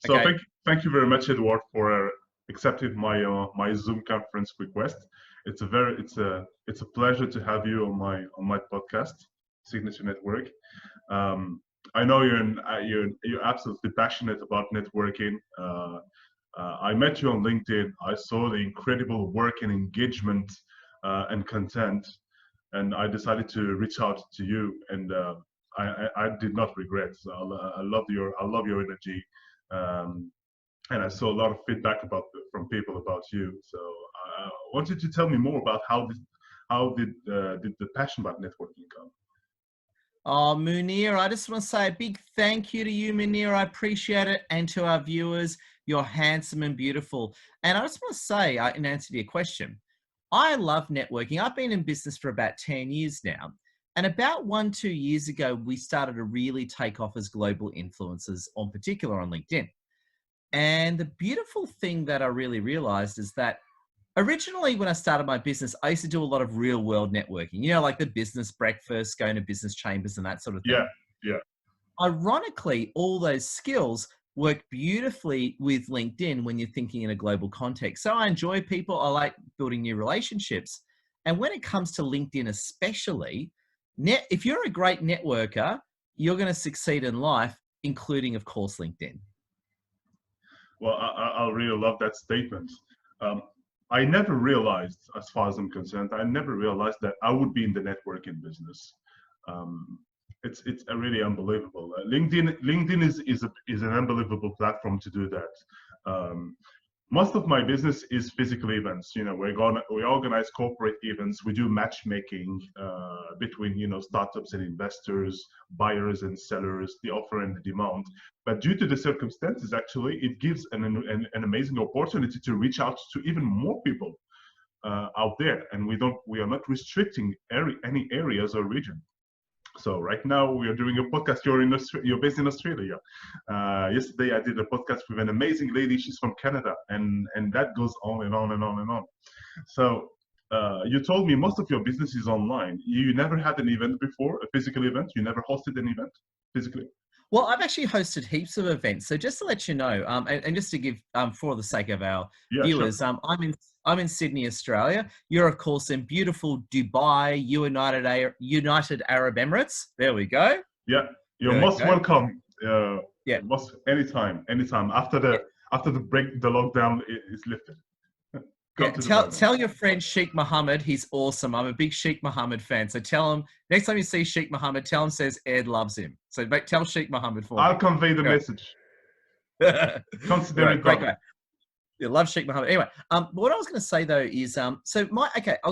So Okay. thank you very much, Edward, for accepting my Zoom conference request. It's a pleasure to have you on my podcast, Signature Network. Um, I know you're absolutely passionate about networking. I met you on LinkedIn. I saw the incredible work and engagement and content, and I decided to reach out to you. And I did not regret. So I love your energy. Um, and I saw a lot of feedback from people about you. So I wanted to tell me more about did the passion about networking come? Oh, Munir, I just want to say a big thank you to you, Munir. I appreciate it. And to our viewers, you're handsome and beautiful. And I just want to say, in answer to your question, I love networking. I've been in business for about 10 years now. And about 2 years ago, we started to really take off as global influencers, on particular on LinkedIn. And the beautiful thing that I really realized is that originally, when I started my business, I used to do a lot of real world networking, like the business breakfast, going to business chambers and that sort of Yeah, thing. yeah. Ironically, all those skills work beautifully with LinkedIn when you're thinking in a global context. So I enjoy people. I like building new relationships. And when it comes to LinkedIn, especially, if you're a great networker, you're going to succeed in life, including, of course, LinkedIn. Well, I really love that statement. Um, I never realized, as far as I'm concerned, I never realized that I would be in the networking business. Um, it's really unbelievable. LinkedIn is an unbelievable platform to do that. Um, Most of my business is physical events. We organize corporate events. We do matchmaking between startups and investors, buyers and sellers, the offer and the demand. But due to the circumstances, actually, it gives an amazing opportunity to reach out to even more people out there, and we are not restricting any areas or region. So right now we are doing a podcast. You're based in Australia. Yesterday I did a podcast with an amazing lady. She's from Canada, and that goes on and on and on and on. So you told me most of your business is online. You never had an event before, a physical event. You never hosted an event physically. Well, I've actually hosted heaps of events. So just to let you know, and just to give, for the sake of our Yeah, sure. viewers, I'm in Sydney, Australia. You're of course in beautiful Dubai, United Arab Emirates. There we go. Yeah, you're There we most go. welcome. Yeah. Most anytime after Yeah. the break, the lockdown is lifted. Yeah, Come to Dubai, man. tell your friend Sheikh Mohammed he's awesome. I'm a big Sheikh Mohammed fan. So tell him next time you see Sheikh Mohammed, tell him says Ed loves him. So tell Sheikh Mohammed for I'll me. convey the Anyway. message. Consider Anyway, it great done. guy. Yeah, love Sheikh Mohammed. Anyway, what I was going to say though is, I'll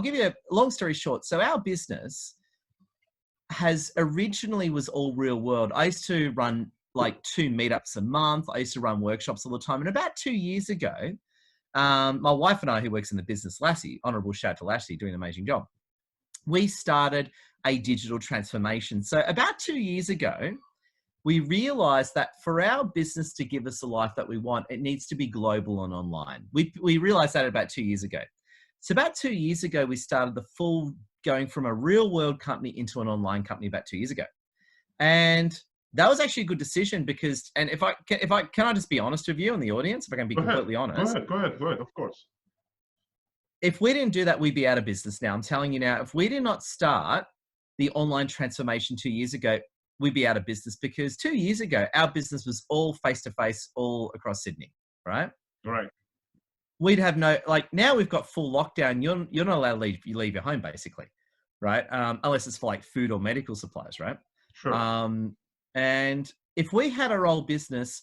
give you a long story short. So our business has originally was all real world. I used to run like 2 meetups a month. I used to run workshops all the time. And about 2 years ago, my wife and I, who works in the business, Lassie, honorable shout out to Lassie, doing an amazing job. We started a digital transformation. So about 2 years ago, we realized that for our business to give us the life that we want, it needs to be global and online. We realized that about 2 years ago. So about 2 years ago, we started the full going from a real world company into an online company about 2 years ago. And that was actually a good decision because, and can I just be honest with you and the audience, if I can be completely honest? Go ahead, of course. If we didn't do that, we'd be out of business now. I'm telling you now, if we did not start the online transformation 2 years ago, we'd be out of business because 2 years ago, our business was all face-to-face all across Sydney, right? Right. We'd have now we've got full lockdown. You're not allowed to leave your home basically, right? Unless it's for like food or medical supplies, right? Sure. And if we had our old business,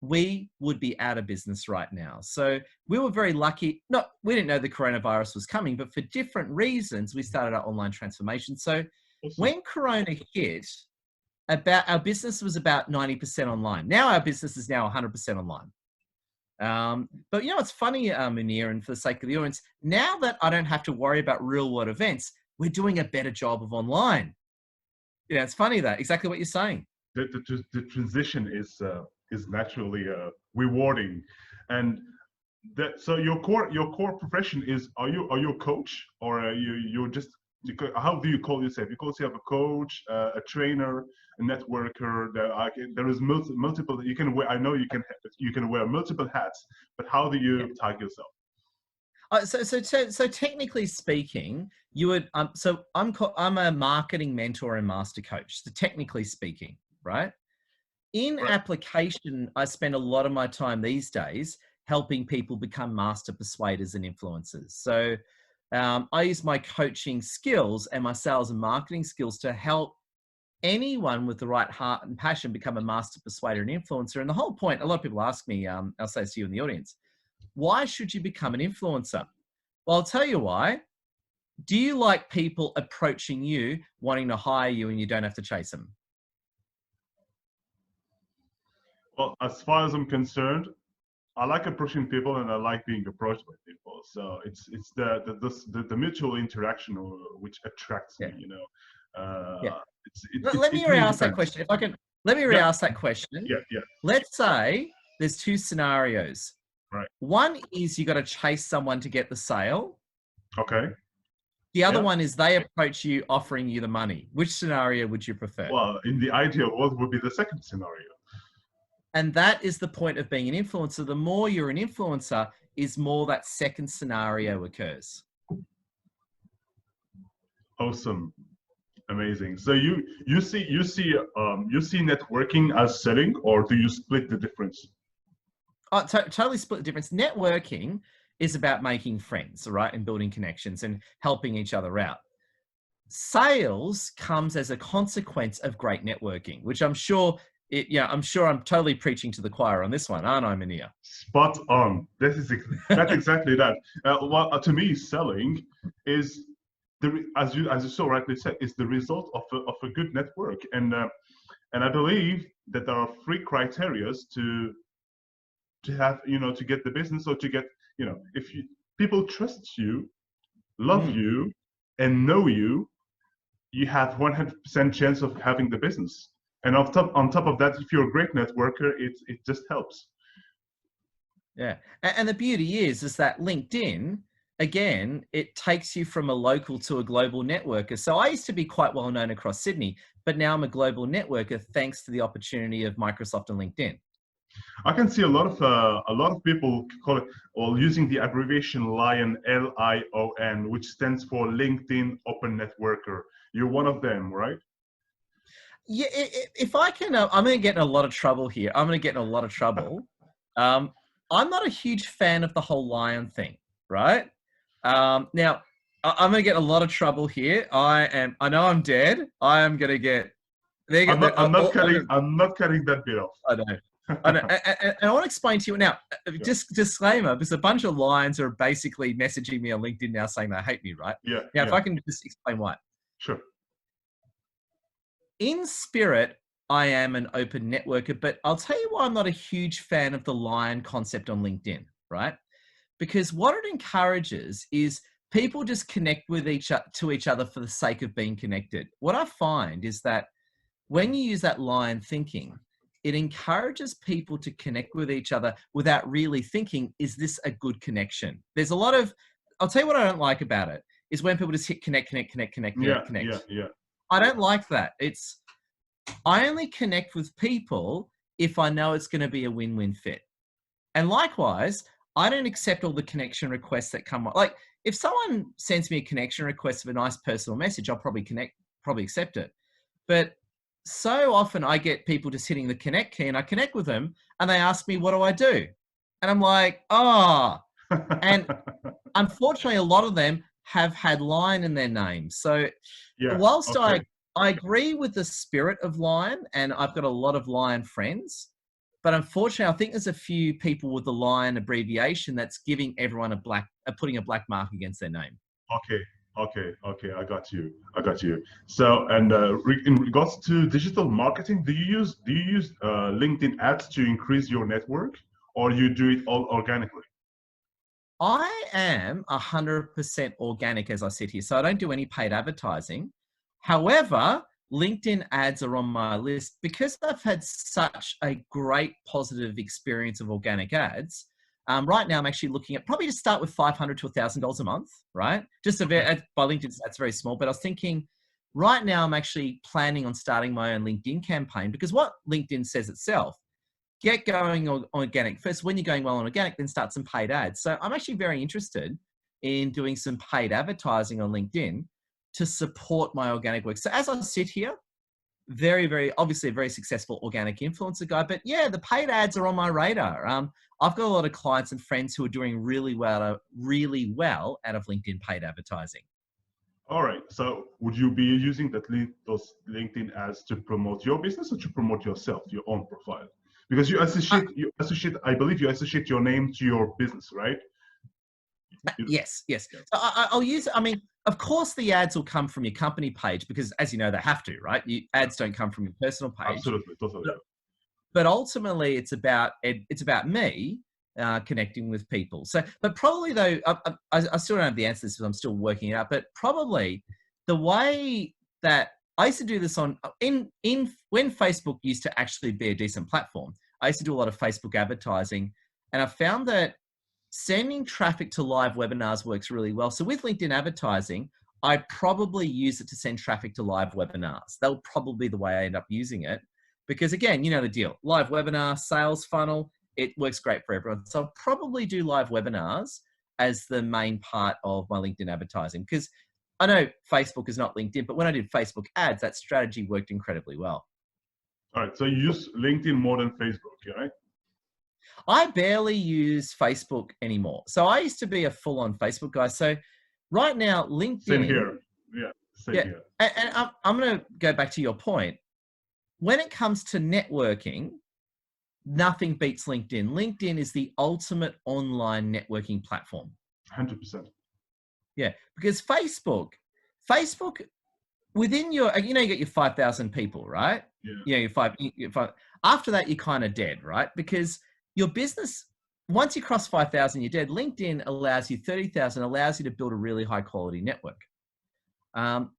we would be out of business right now. So we were very lucky. We didn't know the coronavirus was coming, but for different reasons, we started our online transformation. So Awesome. when Corona hit, our business was about 90% online. Now our business is now 100% online. But it's funny, Munir, and for the sake of the audience, now that I don't have to worry about real world events, we're doing a better job of online. Yeah, it's funny that exactly what you're saying. The transition is naturally rewarding, and so your core profession is, are you a coach, or you're just how do you call yourself? You call yourself a coach, a trainer, a networker. There is multiple. You can wear. I know you can wear multiple hats, but how do Yeah. you tag yourself? So technically speaking, you would. So I'm a marketing mentor and master coach. So technically speaking, right? In Right. application, I spend a lot of my time these days helping people become master persuaders and influencers. So I use my coaching skills and my sales and marketing skills to help anyone with the right heart and passion become a master persuader and influencer. And the whole point, a lot of people ask me, I'll say this to you in the audience, why should you become an influencer? Well, I'll tell you why. Do you like people approaching you, wanting to hire you, and you don't have to chase them? Well, as far as I'm concerned, I like approaching people and I like being approached by people. So it's the mutual interaction which attracts Yeah. me. Yeah. It, Let me it really re-ask that depends. question. If I can, let me Yeah, re-ask that question. yeah. Let's say there's two scenarios. Right. One is you got to chase someone to get the sale. Okay. The other Yeah. one is they approach you offering you the money. Which scenario would you prefer? Well, in the ideal world would be the second scenario. And that is the point of being an influencer. The more you're an influencer, is more that second scenario occurs. Awesome. Amazing. So you see networking as selling, or do you split the difference? Oh, totally split the difference. Networking is about making friends, right? And building connections and helping each other out. Sales comes as a consequence of great networking, which I'm sure I'm sure I'm totally preaching to the choir on this one, aren't I, Mania? Spot on. That's exactly that. To me, selling is as you so rightly said, is the result of a good network, and I believe that there are three criterias to have to get the business, or to get if people trust you, love Mm. you, and know you, you have 100% chance of having the business. And on top of that, if you're a great networker, it just helps. Yeah. And the beauty is that LinkedIn, again, it takes you from a local to a global networker. So I used to be quite well known across Sydney, but now I'm a global networker thanks to the opportunity of Microsoft and LinkedIn. I can see a lot of people call it, or using the abbreviation LION, LION, which stands for LinkedIn Open Networker. You're one of them, right? Yeah, if I can, I'm going to get in a lot of trouble here. I'm going to get in a lot of trouble. I'm not a huge fan of the whole lion thing, right? Now, I'm going to get in a lot of trouble here. I know I'm dead. I am going to get. I'm not cutting that bit off. I know. I know. And I want to explain to you now. Yeah. Just disclaimer: because a bunch of lions are basically messaging me on LinkedIn now saying they hate me, right? Yeah. Now, Yeah. if I can just explain why. Sure. In spirit, I am an open networker, but I'll tell you why I'm not a huge fan of the lion concept on LinkedIn, right? Because what it encourages is people just connect with each other for the sake of being connected. What I find is that when you use that lion thinking, it encourages people to connect with each other without really thinking, is this a good connection? There's a lot of, I'll tell you what I don't like about it, is when people just hit connect. Yeah. I don't like that. I only connect with people if I know it's going to be a win-win fit. And likewise, I don't accept all the connection requests that come up. Like if someone sends me a connection request of a nice personal message, I'll probably accept it. But so often I get people just hitting the connect key and I connect with them and they ask me, what do I do? And I'm like, and unfortunately, a lot of them have had lion in their name. So Yeah. whilst Okay. I agree with the spirit of lion, and I've got a lot of lion friends, but unfortunately, I think there's a few people with the lion abbreviation that's giving everyone putting a black mark against their name. Okay. I got you. So, and in regards to digital marketing, do you use LinkedIn ads to increase your network, or you do it all organically? I am 100% organic as I sit here, so I don't do any paid advertising. However, LinkedIn ads are on my list because I've had such a great positive experience of organic ads. Right now, I'm actually looking at probably to start with $500 to $1,000 a month, right? Just by LinkedIn, that's very small. But I was thinking, right now, I'm actually planning on starting my own LinkedIn campaign, because what LinkedIn says itself, get going on organic first. When you're going well on organic, then start some paid ads. So I'm actually very interested in doing some paid advertising on LinkedIn to support my organic work. So as I sit here, very, obviously a very successful organic influencer guy, but yeah, the paid ads are on my radar. I've got a lot of clients and friends who are doing really well out of LinkedIn paid advertising. All right. So would you be using those LinkedIn ads to promote your business or to promote yourself, your own profile? Because I believe you associate your name to your business, right? Yes. So I'll use, I mean, of course the ads will come from your company page, because as you know, they have to, right? Ads don't come from your personal page. Absolutely, totally. But ultimately it's about me connecting with people. So, but probably though, I still don't have the answer to this because I'm still working it out, but probably the way that I used to do this when Facebook used to actually be a decent platform, I used to do a lot of Facebook advertising, and I found that sending traffic to live webinars works really well. So with LinkedIn advertising, I probably use it to send traffic to live webinars. That'll probably be the way I end up using it, because again, you know the deal, live webinar, sales funnel, it works great for everyone. So I'll probably do live webinars as the main part of my LinkedIn advertising, because I know Facebook is not LinkedIn, but when I did Facebook ads, that strategy worked incredibly well. All right. So you use LinkedIn more than Facebook, right? I barely use Facebook anymore. So I used to be a full-on Facebook guy. So right now, LinkedIn. Same here. Yeah, same here. And I'm going to go back to your point. When it comes to networking, nothing beats LinkedIn. LinkedIn is the ultimate online networking platform. 100%. Yeah, because Facebook, within your, you know, you got your 5,000 people, right? Yeah. Your five. After that, you're kind of dead, right? Because your business, once you cross 5,000, you're dead. LinkedIn allows you 30,000, allows you to build a really high quality network.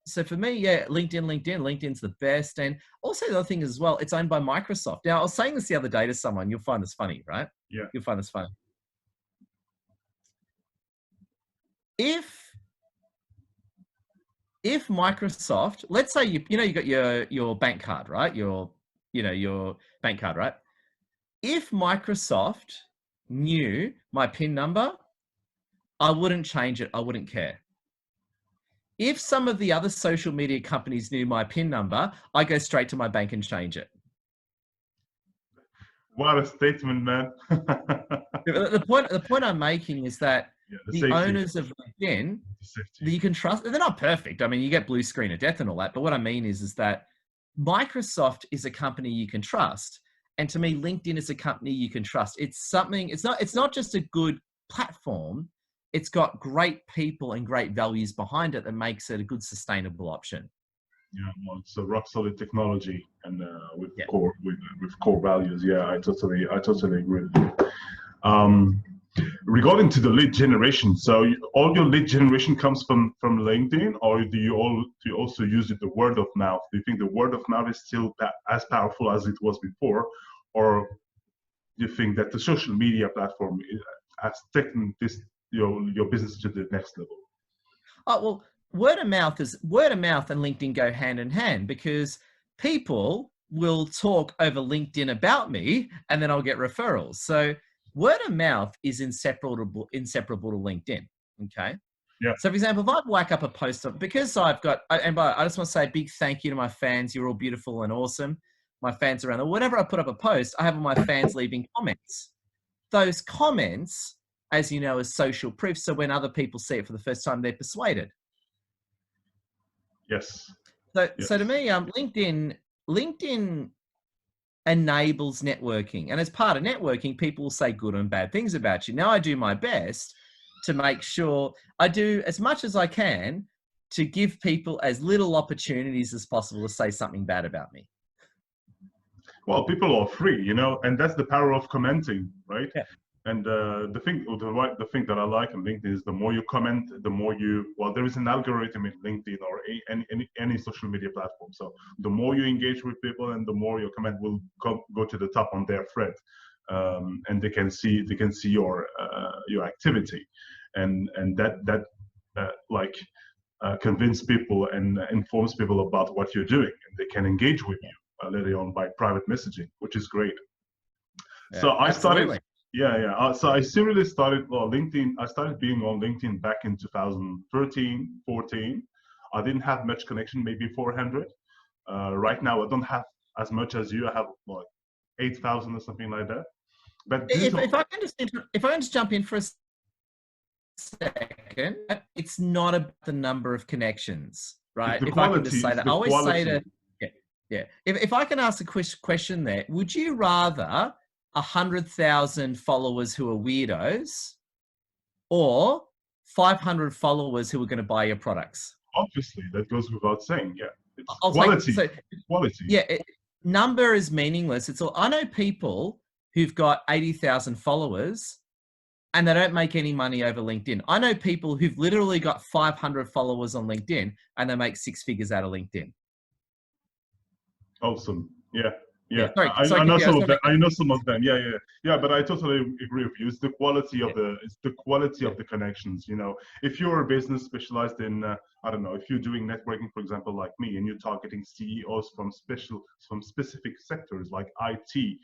So for me, yeah, LinkedIn's the best. And also the other thing as well, it's owned by Microsoft. Now, I was saying this the other day to someone, you'll find this funny, right? Yeah. You'll find this funny. If Microsoft, let's say you got your bank card, right? Your bank card, right? If Microsoft knew my PIN number, I wouldn't change it. I wouldn't care. If some of the other social media companies knew my PIN number, I go straight to my bank and change it. What a statement, man. The point I'm making is that the owners of LinkedIn, you can trust, they're not perfect. I mean, you get blue screen of death and all that. But what I mean is that Microsoft is a company you can trust. And to me, LinkedIn is a company you can trust. It's not just a good platform. It's got great people and great values behind it that makes it a good sustainable option. Yeah, well, it's a rock solid technology and with core values. Yeah, I totally agree with you. Regarding to the lead generation, so all your lead generation comes from LinkedIn, or do you also use the word of mouth? Do you think the word of mouth is still as powerful as it was before, or do you think that the social media platform has taken your business to the next level? Oh, well, word of mouth and LinkedIn go hand in hand, because people will talk over LinkedIn about me and then I'll get referrals. So word of mouth is inseparable to LinkedIn. Okay. Yeah. So for example, if I whack up a post because I've got, and I just want to say a big thank you to my fans. You're all beautiful and awesome. My fans around whenever I put up a post, I have all my fans leaving comments. Those comments, as you know, is social proof. So when other people see it for the first time, they're persuaded. Yes. So to me, LinkedIn enables networking. And as part of networking, people will say good and bad things about you. Now I do my best to make sure I do as much as I can to give people as little opportunities as possible to say something bad about me. Well, people are free, and that's the power of commenting, right? Yeah. And the thing that I like on LinkedIn is the more you comment, the more there is an algorithm in LinkedIn or any social media platform. So the more you engage with people and the more your comment will go to the top on their thread. and they can see your activity, and that like convince people and informs people about what you're doing, and they can engage with you later on by private messaging, which is great. Yeah, So I started, absolutely. so I seriously started LinkedIn. I started being on LinkedIn back in 2013, 14. I didn't have much connection, maybe 400. Right now, I don't have as much as you. I have like 8,000 or something like that. But If I can just jump in for a second, it's not about the number of connections, right? the If I can just quality, say it's that, I the always say quality. to, yeah. If I can ask a question there, would you rather 100,000 followers who are weirdos or 500 followers who are going to buy your products? Obviously, that goes without saying. Yeah, it's I'll take quality. so Quality. yeah. Number is meaningless. It's all. I know people who've got 80,000 followers and they don't make any money over LinkedIn. I know people who've literally got 500 followers on LinkedIn and they make 6 figures out of LinkedIn. Awesome. Yeah. Yeah, Yeah. sorry, I know some of them. sorry. I know some of them. Yeah, yeah, yeah. But I totally agree with you. It's the quality of Yeah, it's the quality yeah, of the connections. You know, if you're a business specialized in, I don't know, if you're doing networking, for example, like me, and you're targeting CEOs from specific sectors like IT,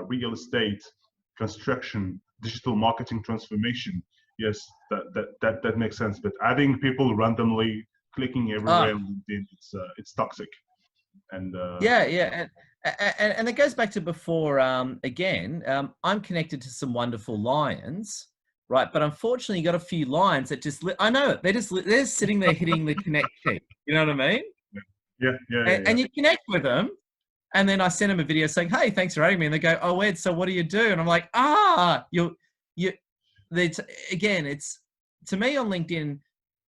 real estate, construction, digital marketing transformation. Yes, that makes sense. But adding people randomly, clicking everywhere Ah, on LinkedIn, it's toxic. And yeah, yeah. And it goes back to before, again, I'm connected to some wonderful lions, right? But unfortunately, you got a few lions that just, I know it. They're just sitting there hitting the connect key. You know what I mean? yeah, yeah, yeah, yeah. And you connect with them. And then I send them a video saying, "Hey, thanks for adding me." And they go, "Oh, Ed, so what do you do?" And I'm like, you." It's again, it's to me on LinkedIn.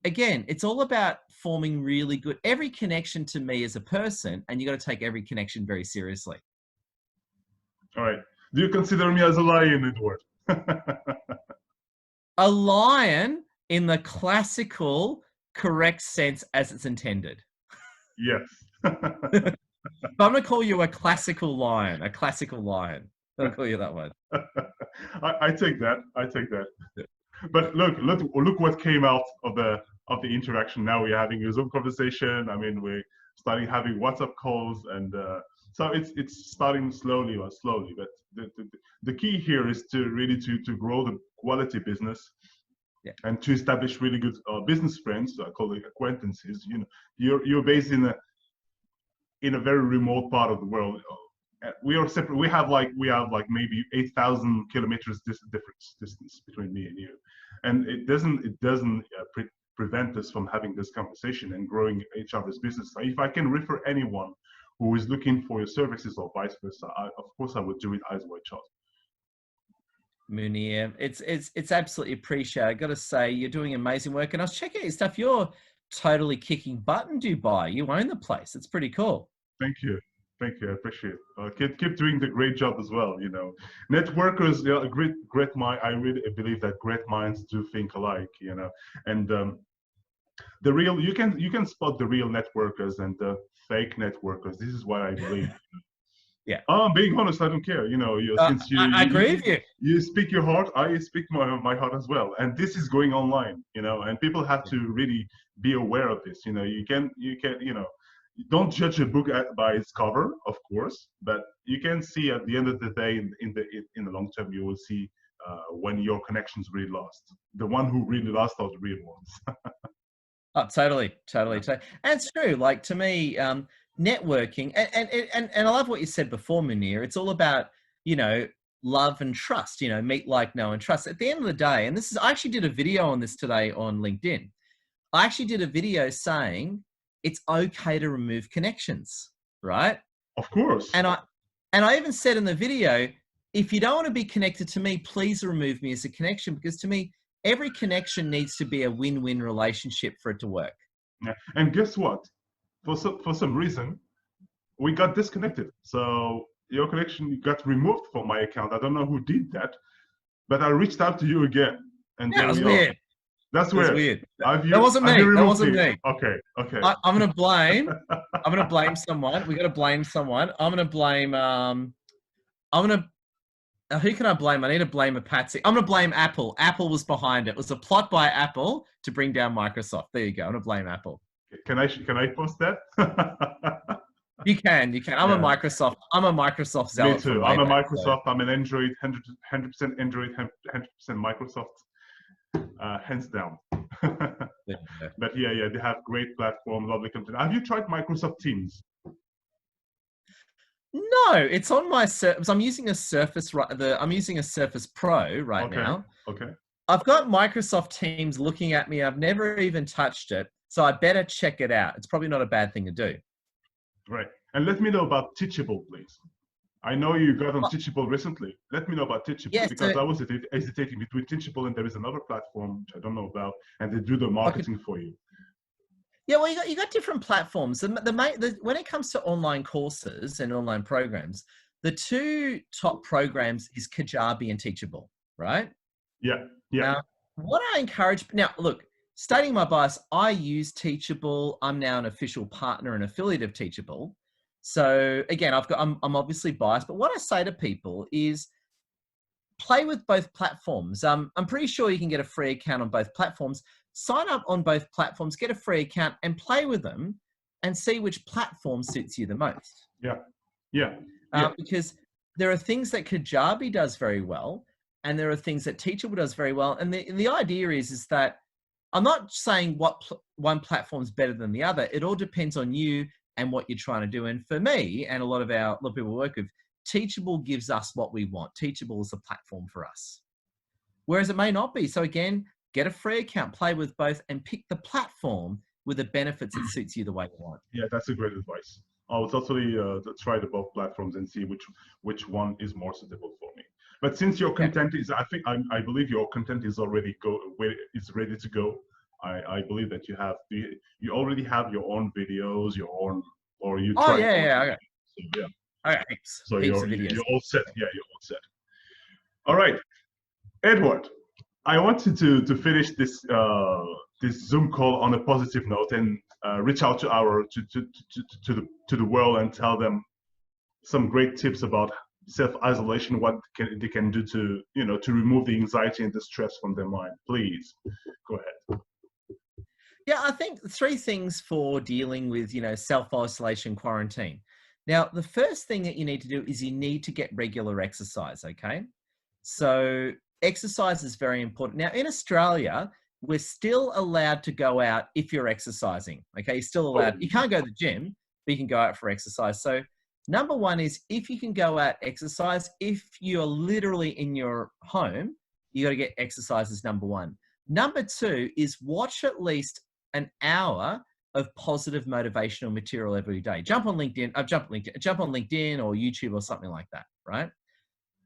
Again, it's all about forming really good. Every connection to me as a person, and you got to take every connection very seriously. All right. Do you consider me as a lion, Edward? A lion in the classical, correct sense as it's intended. Yes. But I'm going to call you a classical lion. A classical lion. I'll call you that one. I take that. I take that. But look what came out of the interaction. Now we're having a Zoom conversation. I mean, we're starting having WhatsApp calls, and so it's starting slowly. But the key here is to really to grow the quality business, Yeah. and to establish really good business friends. I call it acquaintances. You know, you're based in a very remote part of the world. We are separate. We have like maybe 8,000 kilometers distance between me and you, and it doesn't prevent us from having this conversation and growing each other's business. So if I can refer anyone who is looking for your services or vice versa, of course I would do it eyes wide shut. Munir, it's absolutely appreciated. I got to say, you're doing amazing work, and I was checking out your stuff. You're totally kicking butt in Dubai. You own the place. It's pretty cool. Thank you. Thank you. I appreciate it. Keep doing the great job as well. You know, networkers, great mind. I really believe that great minds do think alike. You know, and the real you can spot the real networkers and the fake networkers. This is what I believe. Yeah. I'm being honest. I don't care. You know, since I agree with you. you speak your heart, I speak my heart as well. And this is going online. You know, and people have to really be aware of this. You know, you can don't judge a book by its cover, of course, but you can see at the end of the day, in the long term, you will see when your connections really last. The one who really last are the real ones. Oh, totally. And it's true. Like to me, networking, and I love what you said before, Munir. It's all about love and trust. Meet, like, know, and trust. At the end of the day, and I actually did a video on this today on LinkedIn. I actually did a video saying it's okay to remove connections, right? Of course. And I even said in the video, if you don't want to be connected to me, please remove me as a connection, because to me, every connection needs to be a win-win relationship for it to work. Yeah. And guess what? For some reason, we got disconnected. So your connection got removed from my account. I don't know who did that, but I reached out to you again, and Yeah, there it was we weird. are. That's It was weird. weird. Have you, That wasn't have you me. That removed wasn't me. Okay. Okay. I'm gonna blame someone. We got to blame someone. I'm gonna blame. I'm gonna Who can I blame? I need to blame a patsy. I'm going to blame Apple. Apple was behind it. It was a plot by Apple to bring down Microsoft. There you go. I'm going to blame Apple. Can I post that? You can. I'm Yeah. a Microsoft Me zealot from too. way I'm a back, Microsoft. I'm an Android. 100% Android. 100% Microsoft. Hands down. Yeah. But yeah, they have great platform, lovely content. Have you tried Microsoft Teams? No, it's on my Surface. I'm using a Surface. I'm using a Surface Pro right Okay. now. Okay. I've got Microsoft Teams looking at me. I've never even touched it, so I better check it out. It's probably not a bad thing to do. Right. And let me know about Teachable, please. I know you got on Teachable recently. Let me know about Teachable, Yes, because I was hesitating between Teachable and there is another platform which I don't know about, and they do the marketing for you. Yeah, well, you got different platforms. When it comes to online courses and online programs, the two top programs is Kajabi and Teachable, right? Yeah, yeah. What I encourage now, look, stating my bias, I use Teachable. I'm now an official partner and affiliate of Teachable. So again, I'm obviously biased, but what I say to people is play with both platforms. I'm pretty sure you can get a free account on both platforms. Sign up on both platforms, get a free account, and play with them, and see which platform suits you the most. Yeah. Because there are things that Kajabi does very well, and there are things that Teachable does very well. And the idea is that I'm not saying one platform is better than the other. It all depends on you and what you're trying to do. And for me, and a lot of people we work with, Teachable gives us what we want. Teachable is a platform for us, whereas it may not be. So again, get a free account, play with both, and pick the platform with the benefits that suits you the way you want. Yeah, that's a great advice. I'll totally try the both platforms and see which one is more suitable for me. But since your content is, I believe your content is already ready to go. I believe that you already have your own videos, or you try. Okay. So, yeah. Okay, So heaps of videos. you're all set. Yeah, you're all set. All right, Edward. I wanted to finish this Zoom call on a positive note and reach out to the world and tell them some great tips about self-isolation, what they can do to remove the anxiety and the stress from their mind. Please go ahead. Yeah, I think 3 things for dealing with, self-isolation, quarantine. Now, the first thing that you need to do is you need to get regular exercise, okay? So exercise is very important. Now, in Australia, we're still allowed to go out if you're exercising, okay? You're still allowed. You can't go to the gym, but you can go out for exercise. So number 1 is if you can go out exercise, if you're literally in your home, you got to get exercise as number 1. Number 2 is watch at least an hour of positive motivational material every day. Jump on LinkedIn or YouTube or something like that, right?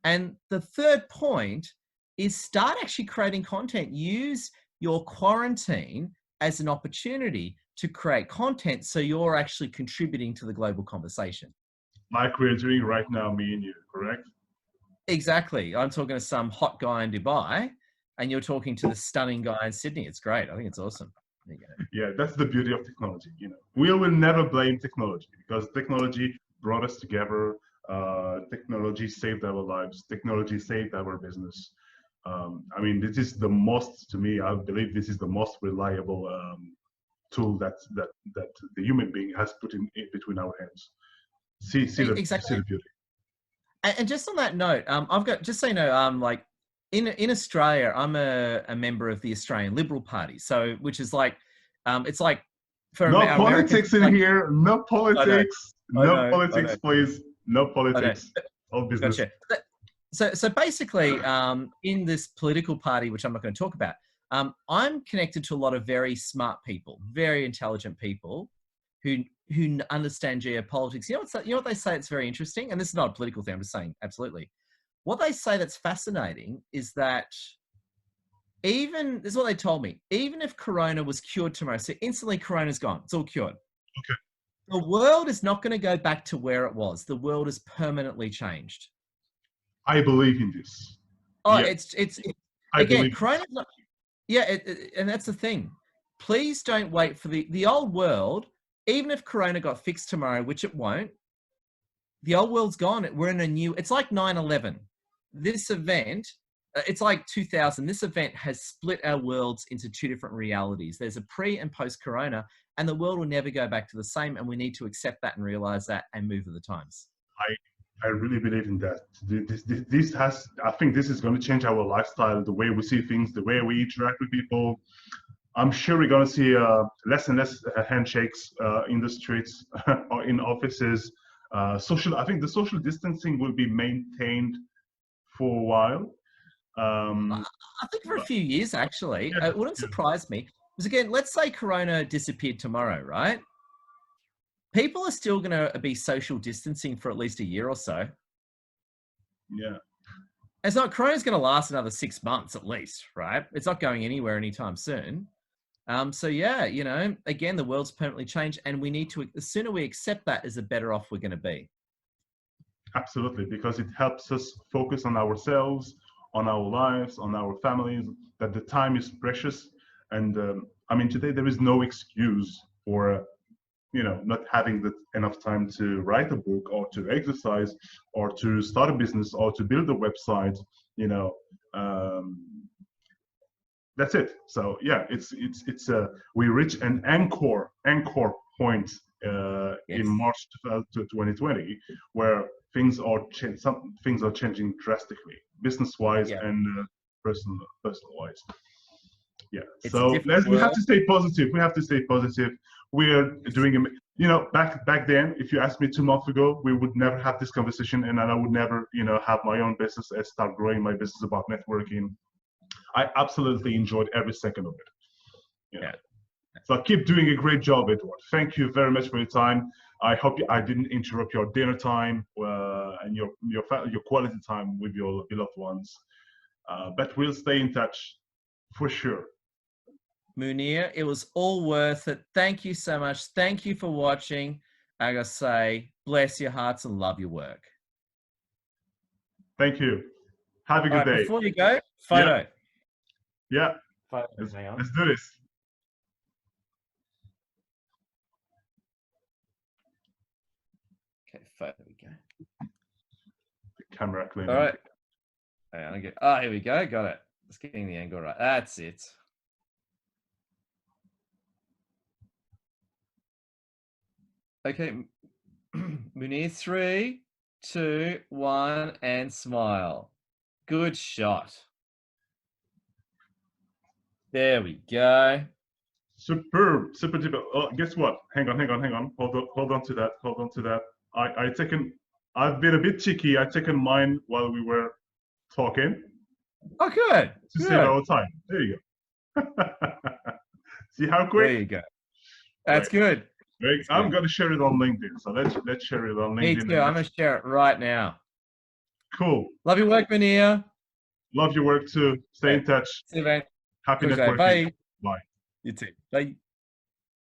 And the third point is start actually creating content. Use your quarantine as an opportunity to create content so you're actually contributing to the global conversation. Like we're doing right now, me and you, correct? Exactly. I'm talking to some hot guy in Dubai and you're talking to the stunning guy in Sydney. It's great. I think it's awesome. Yeah, that's the beauty of technology. We will never blame technology because technology brought us together. Technology saved our lives. Technology saved our business. This is the most, to me, I believe this is the most reliable tool that the human being has put in between our hands. See the beauty. And just on that note, I've got, just so you know, like in Australia, I'm a member of the Australian Liberal Party. So, which is like, it's like for no politics in here. No politics. No politics, please. No politics. All business. Gotcha. So basically, in this political party, which I'm not going to talk about, I'm connected to a lot of very smart people, very intelligent people who understand geopolitics. You know what they say? It's very interesting, and this is not a political thing. I'm just saying, absolutely. What they say that's fascinating is that this is what they told me, even if Corona was cured tomorrow, so instantly Corona's gone, it's all cured. Okay. The world is not going to go back to where it was. The world is permanently changed. I believe in this. Oh, yeah. It's again, Corona's not, and that's the thing. Please don't wait for the old world. Even if Corona got fixed tomorrow, which it won't, the old world's gone. We're in a new, it's like 9/11. this event, it's like 2000. This event has split our worlds into two different realities. There's a pre and post Corona, and the world will never go back to the same. And we need to accept that and realize that and move with the times. I really believe in that. This has, I think this is going to change our lifestyle, the way we see things, the way we interact with people. I'm sure we're going to see less and less handshakes in the streets or in offices. I think the social distancing will be maintained for a while. I think for a few years, actually. Yeah, It wouldn't surprise me. Because again, let's say Corona disappeared tomorrow, right? People are still going to be social distancing for at least a year or so. yeah. It's not, Corona's going to last another 6 months at least, right? It's not going anywhere anytime soon. So yeah, you know, again, the world's permanently changed, and we need to, the sooner we accept that, is the better off we're going to be. Absolutely, because it helps us focus on ourselves, on our lives, on our families, that the time is precious. And I mean, today there is no excuse for, not having enough time to write a book or to exercise or to start a business or to build a website, that's it. So yeah, we reach an anchor point in March 2020, where things are changing drastically, business-wise and personal-wise. Yeah. So we have to stay positive. We have to stay positive. We're doing, back then, if you asked me 2 months ago, we would never have this conversation, and I would never, have my own business and start growing my business about networking. I absolutely enjoyed every second of it. Yeah. So keep doing a great job, Edward. Thank you very much for your time. I hope I didn't interrupt your dinner time and your quality time with your beloved ones. But we'll stay in touch for sure. Munir, it was all worth it. Thank you so much. Thank you for watching. I gotta say, bless your hearts and love your work. Thank you. Have a good day. Before you go, photo. Yeah. Photo. Let's do this. Okay, photo. There we go. The camera cleaning. All right. Here we go. Got it. Just getting the angle right. That's it. Okay, Munir, 3, 2, 1, and smile. Good shot. There we go. Superb, super duper. Oh, guess what? Hang on. Hold on to that. I've been a bit cheeky. I've taken mine while we were talking. Oh, good. To save our time. There you go. See how quick? There you go. That's good. I'm going to share it on LinkedIn. So let's share it on LinkedIn. Me too. I'm going to share it right now. Cool. Love your work, Munir. Love your work too. Stay in touch. See you, man. Happy networking. Bye. Bye. You too. Bye.